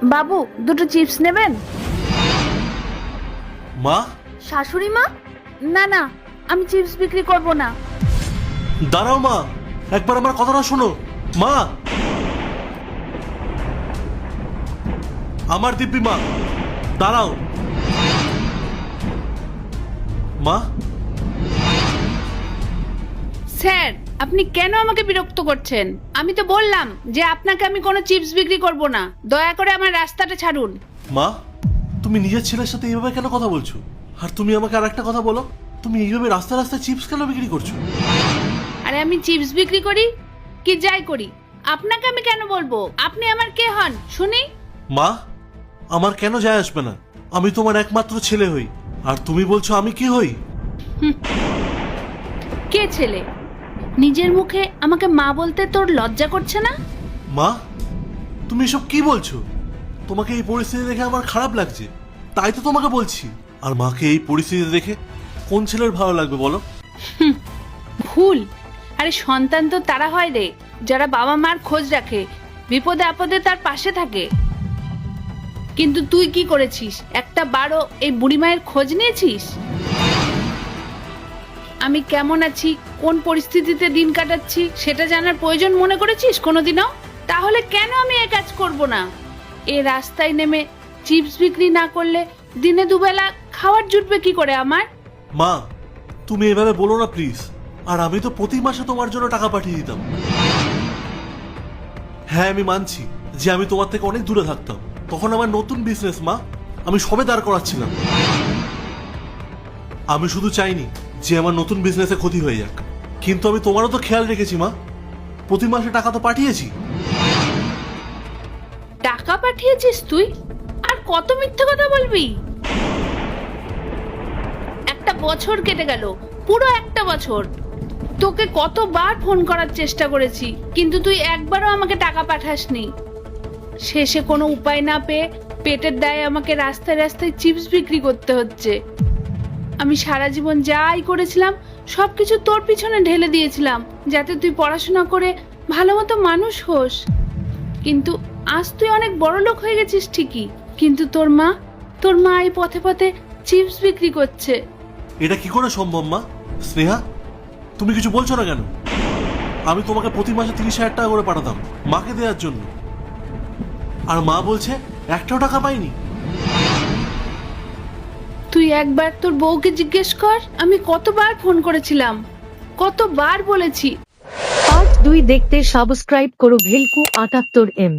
বাবু, দুটো চিপস নেবেন? মা? শাশুড়ি মা? না না, আমি চিপস বিক্রি করব না। দাঁড়াও মা, একবার আমার কথাটা শোনো। মা, আমার দিব্যি মা, দাঁড়াও। মা? স্যার, আপনি কেন আমাকে বিরক্ত করছেন? আমি তো বললাম যে আপনাকে আমি কোনো চিপস বিক্রি করব না। দয়া করে আমার রাস্তাটা ছাড়ুন। মা, তুমি নিজের ছেলের সাথে এইভাবে কেন কথা বলছো? আর তুমি আমাকে আর একটা কথা বলো, তুমি এইভাবে রাস্তায় রাস্তায় চিপস কেন বিক্রি করছো? আরে আমি চিপস বিক্রি করি কি যাই করি, আপনাকে আমি কেন বলবো? আপনি আমার কে হন শুনি? মা, আমার কেন যায় আসবে না? আমি তোমার একমাত্র ছেলে হই, আর তুমি বলছো আমি কি হই? কে ছেলে? নিজের মুখে আমাকে মা বলতে তোর লজ্জা করছে না? মা, তুমি এসব কি বলছো? তোমাকে এই পরিস্থিতি দেখে আমার খারাপ লাগছে, তাই তো তোমাকে বলছি। আর মাকে এই পরিস্থিতি দেখে কোন ছেলের ভালো লাগবে বলো? ভুল। আরে সন্তান তো তারা হয় রে, যারা বাবা মার খোঁজ রাখে, বিপদে আপদে তার পাশে থাকে। কিন্তু তুই কি করেছিস? একটা বারো এই বুড়ি মায়ের খোঁজ নিয়েছিস? আমি কেমন আছি, কোন পরিস্থিতিতে দিন কাটাচ্ছি সেটা জানার প্রয়োজন মনে করেছিস কোনোদিনও? তাহলে কেন আমি এ কাজ করব না? এ রাস্তায় নেমে চিপস বিক্রি না করলে দিনে দুবেলা খাবার জুটবে কি করে আমার? মা, তুমি এভাবে বলো না প্লিজ। আর আমি তো প্রতি মাসে তোমার জন্য টাকা পাঠিয়ে দিতাম। হ্যাঁ, আমি মানছি যে আমি তোমার থেকে অনেক দূরে থাকতাম। তখন আমার নতুন বিজনেস মা, আমি সবে দাঁড় করাচ্ছিলাম। আমি শুধু চাইনি যে আমার নতুন বিজনেসে ক্ষতি হয়ে যাক, কিন্তু আমি তোমারও তো খেয়াল রেখেছি মা। প্রতি মাসে টাকা তো পাঠিয়েছি। টাকা পাঠিয়েছিস তুই? আর কত মিথ্যে কথা বলবি? একটা বছর কেটে গেল, পুরো একটা বছর। তোকে কতবার ফোন করার চেষ্টা করেছি, কিন্তু তুই একবারও আমাকে টাকা পাঠাসনি। শেষে কোনো উপায় না পেয়ে পেটের দায়ে আমাকে রাস্তায় রাস্তায় চিপস বিক্রি করতে হচ্ছে। আমি সারা জীবন যাই করেছিলাম সবকিছু তোর পিছনে ঢেলে দিয়েছিলাম, যাতে তুই পড়াশোনা করে ভালো মতো মানুষ হোস। কিন্তু আজ তুই অনেক বড় লোক হয়ে গেছিস ঠিকই, কিন্তু তোর মা এই পথে পথে চিপস বিক্রি করছে। এটা কি করে সম্ভব মা? স্নেহা, তুমি কিছু বলছো না কেন? আমি তোমাকে প্রতি মাসে 30,000 টাকা করে পাঠাতাম মাকে দেওয়ার জন্য, আর মা বলছে একটাও টাকা পাইনি। তুই একবার তোর বউকে জিজ্ঞেস কর আমি কতবার ফোন করেছিলাম, কতবার বলেছি। পার্ট 2 দেখতে সাবস্ক্রাইব করো ভেলকু 78M।